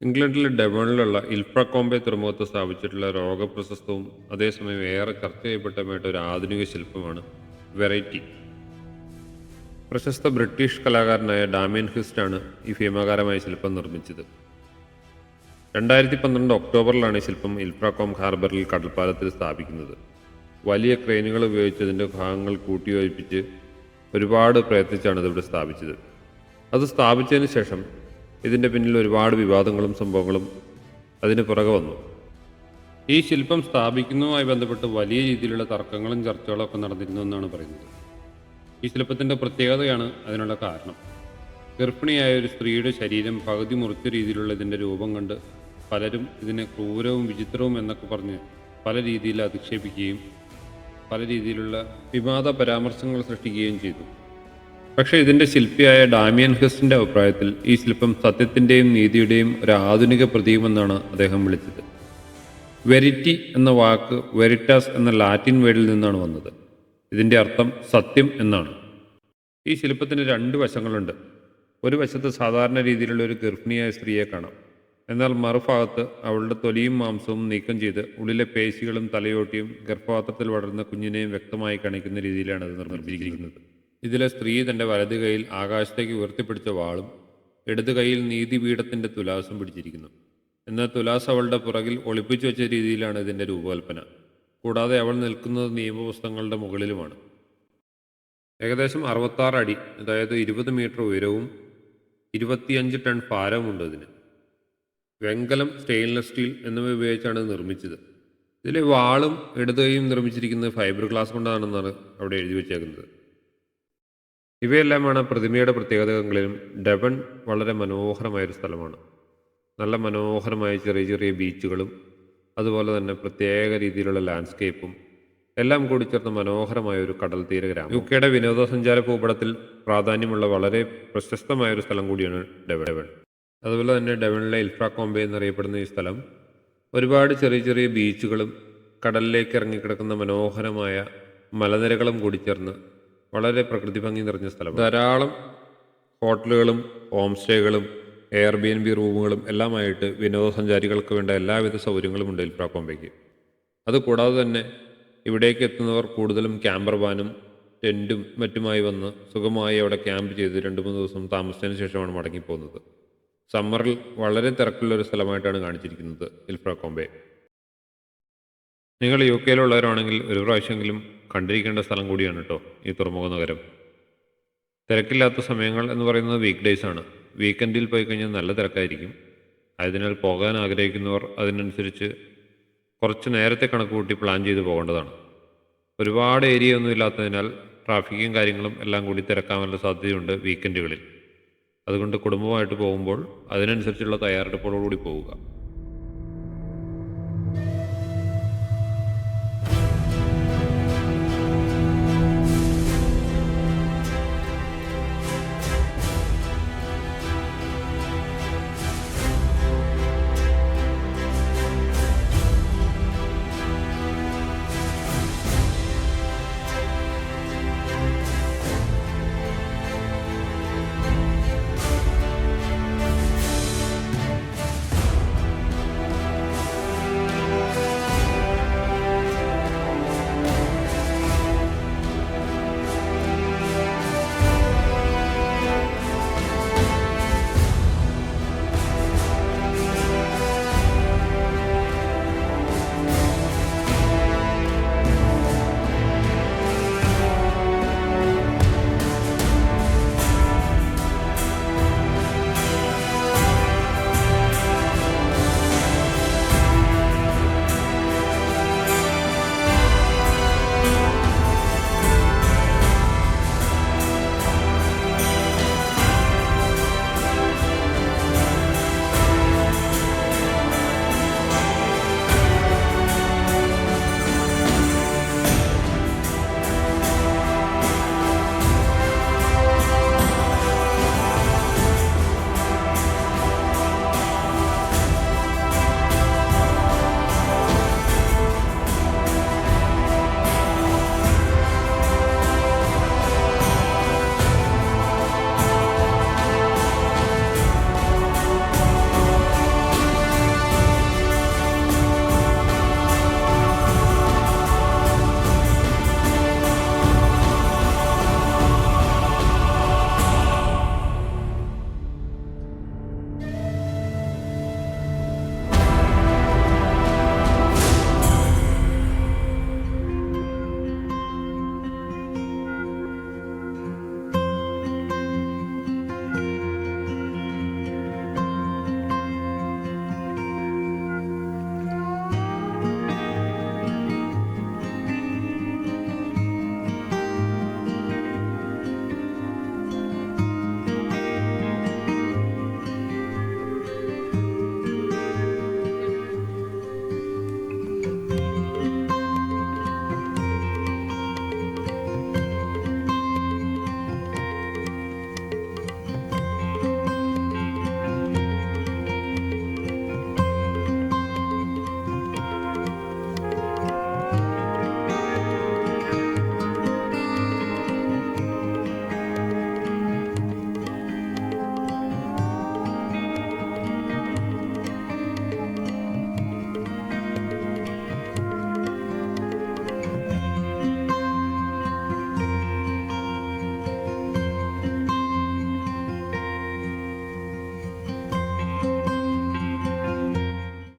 ഇംഗ്ലണ്ടിലെ ഡെവണിലുള്ള ഇൽഫ്രകോംബെ തുറമുഖത്ത് സ്ഥാപിച്ചിട്ടുള്ള ലോകപ്രശസ്തവും അതേസമയം ഏറെ ചർച്ച ചെയ്യപ്പെട്ടതുമായിട്ട് ഒരു ആധുനിക ശില്പമാണ് വെറൈറ്റി. പ്രശസ്ത ബ്രിട്ടീഷ് കലാകാരനായ ഡാമിയൻ ഹിസ്റ്റ് ഈ ഭീമാകാരമായ ശില്പം നിർമ്മിച്ചത്. 2012 ഒക്ടോബറിലാണ് ഈ ശില്പം ഇൽഫ്രകോം ഹാർബറിൽ കടൽപ്പാലത്തിൽ സ്ഥാപിക്കുന്നത്. വലിയ ക്രെയിനുകൾ ഉപയോഗിച്ച് ഇതിൻ്റെ ഭാഗങ്ങൾ കൂട്ടിയോജിപ്പിച്ച് ഒരുപാട് പ്രയത്നിച്ചാണ് ഇതിവിടെ സ്ഥാപിച്ചത്. അത് സ്ഥാപിച്ചതിന് ശേഷം ഇതിൻ്റെ പിന്നിൽ ഒരുപാട് വിവാദങ്ങളും സംഭവങ്ങളും അതിന് പുറകെ വന്നു. ഈ ശില്പം സ്ഥാപിക്കുന്നതുമായി ബന്ധപ്പെട്ട് വലിയ രീതിയിലുള്ള തർക്കങ്ങളും ചർച്ചകളും ഒക്കെ നടന്നിരുന്നു എന്നാണ് പറയുന്നത്. ഈ ശില്പത്തിൻ്റെ പ്രത്യേകതയാണ് അതിനുള്ള കാരണം. ഗർഭിണിയായ ഒരു സ്ത്രീയുടെ ശരീരം പകുതി മുറിച്ച രീതിയിലുള്ള ഇതിൻ്റെ രൂപം കണ്ട് പലരും ഇതിനെ ക്രൂരവും വിചിത്രവും എന്നൊക്കെ പറഞ്ഞ് പല രീതിയിൽ അധിക്ഷേപിക്കുകയും പല രീതിയിലുള്ള വിവാദ പരാമർശങ്ങൾ സൃഷ്ടിക്കുകയും ചെയ്തു. പക്ഷേ ഇതിൻ്റെ ശില്പിയായ ഡാമിയൻ ഹിസ്റ്റിൻ്റെ അഭിപ്രായത്തിൽ ഈ ശില്പം സത്യത്തിൻ്റെയും നീതിയുടെയും ഒരു ആധുനിക പ്രതീകമെന്നാണ് അദ്ദേഹം വിളിച്ചത്. വെരിറ്റി എന്ന വാക്ക് വെരിറ്റാസ് എന്ന ലാറ്റിൻ വേർഡിൽ നിന്നാണ് വന്നത്. ഇതിൻ്റെ അർത്ഥം സത്യം എന്നാണ്. ഈ ശില്പത്തിന് 2 വശങ്ങളുണ്ട്. ഒരു വശത്ത് സാധാരണ രീതിയിലുള്ള ഒരു ഗർഭിണിയായ സ്ത്രീയെ കാണാം. എന്നാൽ മറുഭാഗത്ത് അവളുടെ തൊലിയും മാംസവും നീക്കം ചെയ്ത് ഉള്ളിലെ പേശികളും തലയോട്ടിയും ഗർഭപാത്രത്തിൽ വളരുന്ന കുഞ്ഞിനെയും വ്യക്തമായി കാണിക്കുന്ന രീതിയിലാണ് അത് നിർമ്മിച്ചിരിക്കുന്നത്. ഇതിലെ സ്ത്രീ തൻ്റെ വലത് കൈയിൽ ആകാശത്തേക്ക് ഉയർത്തിപ്പിടിച്ച വാളും ഇടത് കൈയിൽ നീതിപീഠത്തിൻ്റെ തുലാസും പിടിച്ചിരിക്കുന്നു. എന്നാൽ തുലാസ് അവളുടെ പുറകിൽ ഒളിപ്പിച്ചു വെച്ച രീതിയിലാണ് ഇതിൻ്റെ രൂപകൽപ്പന. കൂടാതെ അവൾ നിൽക്കുന്നത് നിയമപുസ്തകങ്ങളുടെ മുകളിലുമാണ്. ഏകദേശം 66 അടി, അതായത് 20 മീറ്റർ ഉയരവും 25 ടൺ ഭാരവുമുണ്ട് ഇതിന്. വെങ്കലം, സ്റ്റെയിൻലെസ് സ്റ്റീൽ എന്നിവ ഉപയോഗിച്ചാണ് നിർമ്മിച്ചത്. ഇതിലെ വാളും ഇടത് കൈയും നിർമ്മിച്ചിരിക്കുന്നത് ഫൈബർ ഗ്ലാസ് കൊണ്ടാണെന്നാണ് അവിടെ എഴുതി വെച്ചേക്കുന്നത്. ഇവയെല്ലാമാണ് പ്രതിമയുടെ പ്രത്യേകതകളെങ്കിലും ഡെവൺ വളരെ മനോഹരമായൊരു സ്ഥലമാണ്. നല്ല മനോഹരമായ ചെറിയ ചെറിയ ബീച്ചുകളും അതുപോലെ തന്നെ പ്രത്യേക രീതിയിലുള്ള ലാൻഡ്സ്കേപ്പും എല്ലാം കൂടി ചേർന്ന മനോഹരമായ ഒരു കടൽ തീര ഗ്രാമം. യുകെയുടെ വിനോദസഞ്ചാര ഭൂപടത്തിൽ പ്രാധാന്യമുള്ള വളരെ പ്രശസ്തമായൊരു സ്ഥലം കൂടിയാണ് ഡെവൺ. അതുപോലെ തന്നെ ഡെവണിലെ ഇൽഫ്രകോംബെ എന്നറിയപ്പെടുന്ന ഈ സ്ഥലം ഒരുപാട് ചെറിയ ചെറിയ ബീച്ചുകളും കടലിലേക്ക് ഇറങ്ങിക്കിടക്കുന്ന മനോഹരമായ മലനിരകളും കൂടി ചേർന്ന് വളരെ പ്രകൃതി ഭംഗി നിറഞ്ഞ സ്ഥലം. ധാരാളം ഹോട്ടലുകളും ഹോം സ്റ്റേകളും എയർബിഎൻബി റൂമുകളും എല്ലാമായിട്ട് വിനോദസഞ്ചാരികൾക്ക് വേണ്ട എല്ലാവിധ സൗകര്യങ്ങളും ഉണ്ട് ഇൽഫ്രകോംബെക്ക്. അതുകൂടാതെ തന്നെ ഇവിടേക്ക് എത്തുന്നവർ കൂടുതലും ക്യാമ്പർ വാനും ടെൻറ്റും മറ്റുമായി വന്ന് സുഖമായി അവിടെ ക്യാമ്പ് ചെയ്ത് 2-3 ദിവസം താമസിച്ചതിന് ശേഷമാണ് മടങ്ങിപ്പോകുന്നത്. സമ്മറിൽ വളരെ തിരക്കുള്ളൊരു സ്ഥലമായിട്ടാണ് കാണിച്ചിരിക്കുന്നത് ഇൽഫ്രകോംബെ. നിങ്ങൾ യുകെയിലുള്ളവരാണെങ്കിൽ ഒരു പ്രാവശ്യമെങ്കിലും കണ്ടിരിക്കേണ്ട സ്ഥലം കൂടിയാണ് കേട്ടോ ഈ തുറമുഖ നഗരം. തിരക്കില്ലാത്ത സമയങ്ങൾ എന്ന് പറയുന്നത് വീക്ക് ഡേയ്സ് ആണ്. വീക്കെൻഡിൽ പോയി കഴിഞ്ഞാൽ നല്ല തിരക്കായിരിക്കും. ആയതിനാൽ പോകാൻ ആഗ്രഹിക്കുന്നവർ അതിനനുസരിച്ച് കുറച്ച് നേരത്തെ കണക്ക് കൂട്ടി പ്ലാൻ ചെയ്ത് പോകേണ്ടതാണ്. ഒരുപാട് ഏരിയ ഒന്നും ഇല്ലാത്തതിനാൽ ട്രാഫിക്കും കാര്യങ്ങളും എല്ലാം കൂടി തിരക്കാനുള്ള സാധ്യതയുണ്ട് വീക്കെൻഡുകളിൽ. അതുകൊണ്ട് കുടുംബമായിട്ട് പോകുമ്പോൾ അതിനനുസരിച്ചുള്ള തയ്യാറെടുപ്പോടുകൂടി പോവുക.